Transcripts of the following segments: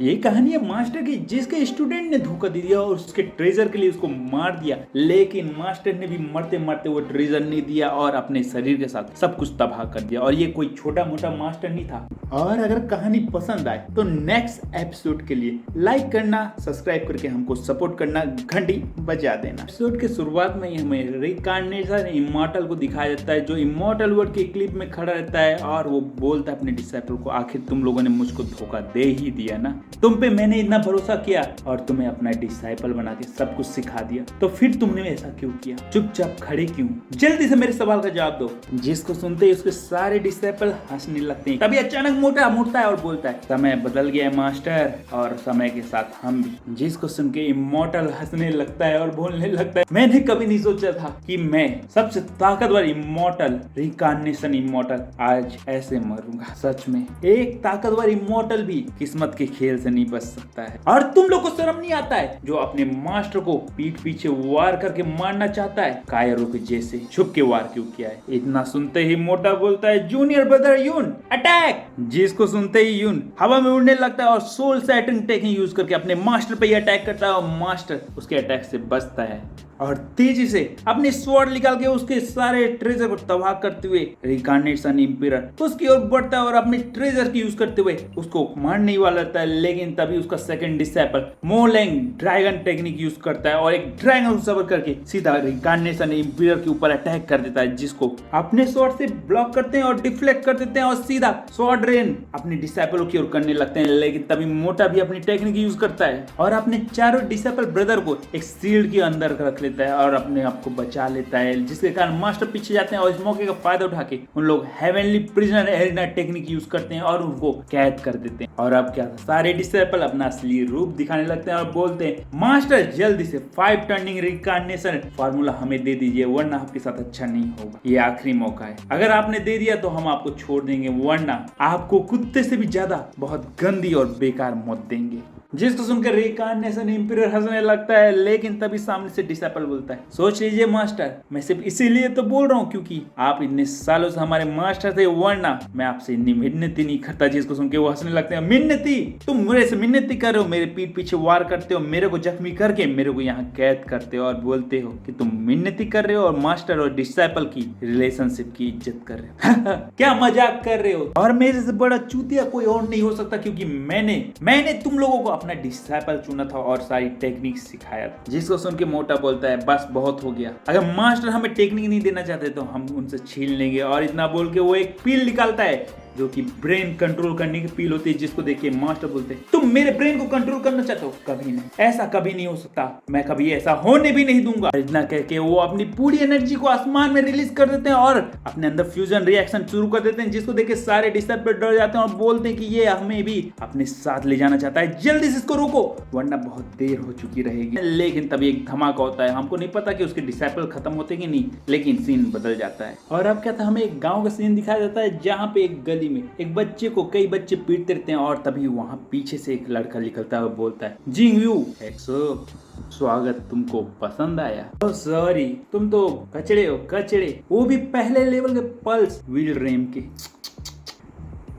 ये कहानी है मास्टर की, जिसके स्टूडेंट ने धोखा दे दिया और उसके ट्रेजर के लिए उसको मार दिया, लेकिन मास्टर ने भी मरते मरते वो ट्रेजर नहीं दिया और अपने शरीर के साथ सब कुछ तबाह कर दिया। और ये कोई छोटा मोटा मास्टर नहीं था। और अगर कहानी पसंद आए तो नेक्स्ट एपिसोड के लिए लाइक करना, सब्सक्राइब करके हमको सपोर्ट करना, घंटी बजा देना। एपिसोड के शुरुआत में ही हमें रिकार्नेशन इमॉर्टल को दिखाया जाता है, जो इमॉर्टल वर्ड के क्लिप में खड़ा रहता है और वो बोलता है अपने डिसाइपल को, आखिर तुम लोगों ने मुझको धोखा दे ही दिया ना, तुम पे मैंने इतना भरोसा किया और तुम्हें अपना डिसाइपल बना के सब कुछ सिखा दिया, तो फिर तुमने ऐसा क्यों किया? चुपचाप खड़े क्यों? जल्दी से मेरे सवाल का जवाब दो। जिसको सुनते ही उसके सारे डिसाइपल हंसने लगते हैं। तभी अचानक मोटा मुड़ता है और बोलता है, समय बदल गया है मास्टर, और समय के साथ हम भी। जिसको सुन के इमॉर्टल हंसने लगता है और बोलने लगता है, मैंने कभी नहीं सोचा था कि मैं सबसे ताकतवर इमॉर्टल, रिकार्नेशन इमॉर्टल, आज ऐसे मरूंगा। सच में एक ताकतवर इमॉर्टल भी किस्मत के खेल से नहीं बच सकता है। और तुम लोग को शर्म नहीं आता है जो अपने मास्टर को पीठ पीछे वार करके मारना चाहता है? कायरों के जैसे छुप के वार क्यों किया है? इतना सुनते ही मोटा बोलता है, जूनियर ब्रदर यून अटैक। जिसको सुनते ही यून हवा में उड़ने लगता है और सोल सेटिंग टेक्निक यूज करके अपने मास्टर पे अटैक करता है और मास्टर उसके अटैक से बचता है और तेजी से अपने स्वॉर्ड निकाल के उसके सारे ट्रेजर को तबाह करते हुए रिकार्नेशन इंपीरियर उसकी ओर बढ़ता है और अपने ट्रेजर की यूज करते हुए उसको मारने वाला रहता है। लेकिन तभी उसका सेकंड डिसाइपल मोलेंग ड्रैगन टेक्निक यूज करता है और एक ड्रैगन सबर करके सीधा रिकार्नेशन इंपीरियर के ऊपर अटैक कर देता है, जिसको अपने स्वॉर्ड से ब्लॉक करते हैं और डिफ्लेक्ट कर देते हैं और सीधा स्वॉर्ड रेन अपने डिसाइपलों की ओर करने लगते हैं। लेकिन तभी मोटा भी अपनी टेक्निक यूज करता है और अपने चारों डिसाइपल ब्रदर को एक शील्ड के अंदर रख लेता है और अपने आप को बचा लेता है, जिसके कारण मास्टर पीछे जाते हैं और इस मौके का फायदा उठा के उन लोग heavenly prisoner arena technique use करते हैं और उनको कैद कर देते हैं। और अब क्या था, सारे डिसेबल अपना असली रूप दिखाने लगते हैं और बोलते हैं, मास्टर जल्दी से 5 टर्निंग रिकार्नेशन फार्मूला हमें दे दीजिए, वरना आपके साथ अच्छा नहीं होगा। ये आखिरी मौका है, अगर आपने दे दिया तो हम आपको छोड़ देंगे, वरना आपको कुत्ते से भी ज्यादा बहुत गंदी और बेकार मौत देंगे। जिसको सुनकर रिकार्नेशन इंपीरियर हंसने लगता है, लेकिन तभी सामने से डिसाइपल बोलता है, सोच लीजिए मास्टर, मैं सिर्फ इसीलिए तो बोल रहा हूँ क्योंकि आप इतने सालों से हमारे मास्टर थे, वरना मैं आपसे इतनी मिन्नती नहीं करता। जिसको सुन के वो हंसने लगते हैं, मिन्नती? तुम मेरे से मिन्नती कर रहे हो, मेरे पीठ पीछे वार करते हो, मेरे को जख्मी करके मेरे को यहाँ कैद करते हो और बोलते हो कि तुम मिन्नती कर रहे हो और मास्टर और डिसाइपल की रिलेशनशिप की इज्जत कर रहे हो। क्या मजाक कर रहे हो? और मेरे से बड़ा चूतिया कोई और नहीं हो सकता, क्योंकि मैंने तुम लोगों को अपना डिसाइपल चुना था और सारी टेक्निक सिखाया था। जिसको सुन के मोटा बोलता है, बस बहुत हो गया, अगर मास्टर हमें टेक्निक नहीं देना चाहते तो हम उनसे छीन लेंगे। और इतना बोल के वो एक पील निकालता है जो कि ब्रेन कंट्रोल करने की पील होती है, जिसको देख के मास्टर बोलते हैं, तुम मेरे ब्रेन को कंट्रोल करना चाहते हो? कभी नहीं, ऐसा कभी नहीं हो सकता, मैं कभी ऐसा होने भी नहीं दूंगा। इतना कह के वो अपनी पूरी एनर्जी को आसमान में रिलीज कर देते हैं और अपने अंदर फ्यूजन रिएक्शन शुरू कर देते हैं, जिसको देख के सारे डिसाइपल डर जाते हैं और बोलते हैं कि ये हमें भी अपने साथ ले जाना चाहता है, जल्दी से इसको रोको वरना बहुत देर हो चुकी रहेगी। लेकिन तभी एक धमाका होता है, हमको नहीं पता कि उसके डिसाइपल खत्म होते कि नहीं, लेकिन सीन बदल जाता है। और अब क्या था, हमें एक गाँव का सीन दिखाया जाता है जहाँ पे एक गली में एक बच्चे को कई बच्चे पीटते रहते हैं और तभी वहां पीछे से एक लड़का निकलता है और बोलता है, जिंगयू एक्सो, स्वागत, तुमको पसंद आया? ओ सॉरी, तुम तो कचड़े हो, कचड़े, वो भी पहले लेवल के पल्स व्हील रैम के।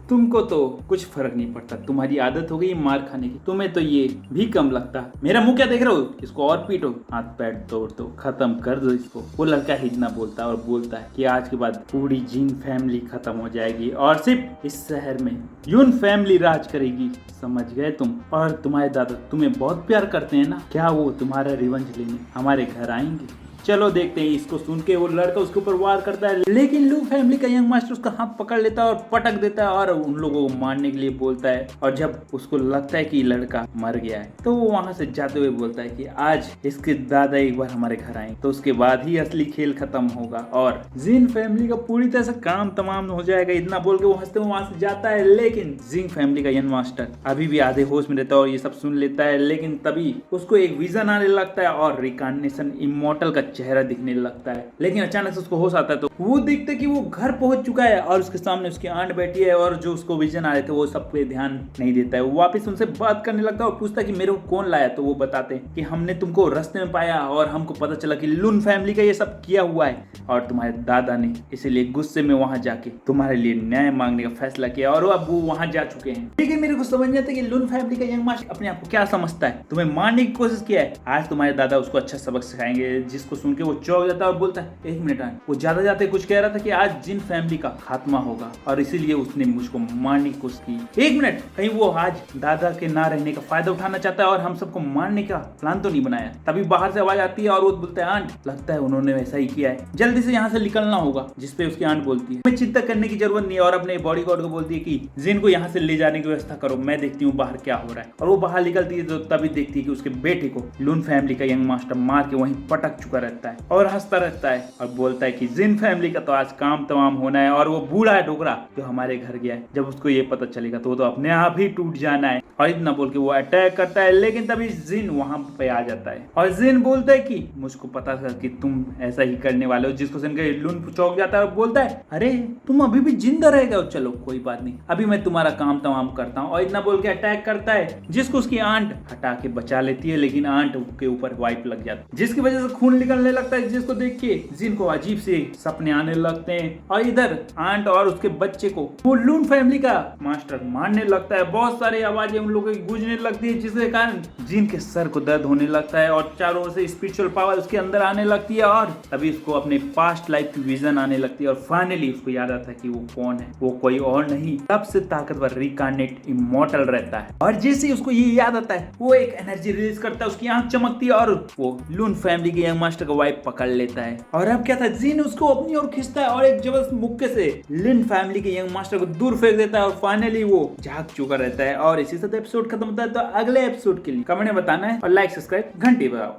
तुमको तो कुछ फर्क नहीं पड़ता, तुम्हारी आदत हो गई मार खाने की, तुम्हें तो ये भी कम लगता। मेरा मुंह क्या देख रहे हो, इसको और पीटो, हाथ पैर तोड़ दो, खत्म कर दो इसको। वो लड़का ही इतना बोलता है और बोलता है कि आज के बाद पूरी जिन फैमिली खत्म हो जाएगी और सिर्फ इस शहर में यून फैमिली राज करेगी, समझ गए तुम? और तुम्हारे दादा तुम्हें बहुत प्यार करते हैं ना, क्या वो तुम्हारा रिवेंज लेने हमारे घर आएंगे? चलो देखते हैं। इसको सुन के वो लड़का उसके ऊपर वार करता है, लेकिन लू फैमिली का यंग मास्टर उसका हाथ पकड़ लेता है और पटक देता है और उन लोगों को मारने के लिए बोलता है। और जब उसको लगता है कि लड़का मर गया है तो वो वहां से जाते हुए बोलता है कि आज इसके दादा एक बार हमारे घर आए तो उसके बाद ही असली खेल खत्म होगा और जिन फैमिली का पूरी तरह से काम तमाम हो जाएगा। इतना बोल के वो हंसते हुए वहां से जाता है, लेकिन जिंग फैमिली का यंग मास्टर अभी भी आधे होश में रहता है और ये सब सुन लेता है। लेकिन तभी उसको एक विजन आने लगता है और रिकार्नेशन इमॉर्टल का चेहरा दिखने लगता है। लेकिन अचानक से उसको होश आता है तो वो देखता है कि वो घर पहुंच चुका है और उसके सामने उसकी आंट बैठी है और जो उसको विजन आ रहे थे वो सब पे ध्यान नहीं देता है। वो वापस उनसे बात करने लगता है और पूछता है कि मेरे को कौन लाया। तो वो बताते हैं कि हमने तुमको रास्ते में पाया और हमको पता चला कि लून फैमिली का ये सब किया हुआ है और तुम्हारे दादा ने इसीलिए गुस्से में वहां जाके तुम्हारे लिए न्याय मांगने का फैसला किया और अब वो वहां जा चुके हैं। लेकिन मेरे को समझ नहीं आता कि लून फैमिली का यंग मास्टर अपने आप को क्या समझता है, तुम्हें मारने की कोशिश किया है। आज तुम्हारे दादा उसको अच्छा सबक सिखाएंगे, जिसको सुन के वो चौंक जाता है और बोलता है एक मिनट आए। वो ज्यादा जाते कुछ कह रहा था कि आज जिन फैमिली का खात्मा होगा और इसीलिए उसने मुझको मारने की कोशिश की। एक मिनट, कहीं वो आज दादा के ना रहने का फायदा उठाना चाहता है और हम सबको मारने का प्लान तो नहीं बनाया। तभी बाहर से आवाज आती है और वो बोलता है आंट, लगता है उन्होंने वैसा ही किया है, जल्दी से यहाँ से निकलना होगा। जिसपे उसकी आंट बोलती है हमें चिंता करने की जरूरत नहीं है और अपने बॉडी गार्ड को बोलती है कि जिन को यहाँ से ले जाने की व्यवस्था करो, मैं देखती हूँ बाहर क्या हो रहा है। और वो बाहर निकलती है तो तभी देखती है कि उसके बेटे को लून फैमिली का यंग मास्टर मार के वहीं पटक चुका रहता है और हंसता रहता है और बोलता है कि जिन फैमिली का तो आज काम तमाम होना है और वो बूढ़ा है डोगरा जो हमारे घर गया है, जब उसको ये पता चलेगा तो वो तो अपने आप ही टूट जाना है। और इतना बोल के वो अटैक करता है। लेकिन तभी जिन वहां पे आ जाता है और जिन बोलता है कि मुझको पता था कि तुम ऐसा ही करने वाले हो। जिसको सुन के लून चौंक जाता है और बोलता है अरे तुम अभी भी जिंदा रह गए हो, चलो कोई बात नहीं, अभी मैं तुम्हारा काम तमाम करता हूँ। और इतना बोल के अटैक करता है जिसको उसकी आंट हटा के बचा लेती है। लेकिन आंट के ऊपर वाइप लग जाता है जिसकी वजह से खून निकलने लगता है, जिसको देख के जिन को अजीब से सपने आने लगते हैं। और इधर आंट और उसके बच्चे को वो लून फैमिली का मास्टर मारने लगता है। बहुत सारी आवाजें उन लोगों की गूंजने लगती है जिसके कारण जिन के सर को दर्द होने लगता है और चारों ओर से स्पिरिचुअल पावर उसके अंदर आने लगती है। और तभी उसको अपने पास्ट लाइफ की विजन आने लगती है और फाइनली उसको याद आता है कि वो कौन है, वो कोई और नहीं सबसे ताकतवर रिकार्नेट इमॉर्टल रहता है। और जैसे उसको ये याद आता है वो एक एनर्जी रिलीज करता है, उसकी आंख चमकती है और वो लून फैमिली के यंग मास्टर का वाइफ पकड़ लेता है। और अब क्या था, जिन उसको अपनी ओर खींचता है और एक जबरदस्त मुक्के से लिन फैमिली के यंग मास्टर को दूर फेंक देता है और फाइनली वो जाग चुका रहता है। और इसी साथ एपिसोड खत्म होता है। तो अगले एपिसोड के लिए कमेंट में बताना है और लाइक सब्सक्राइब घंटी बजाओ।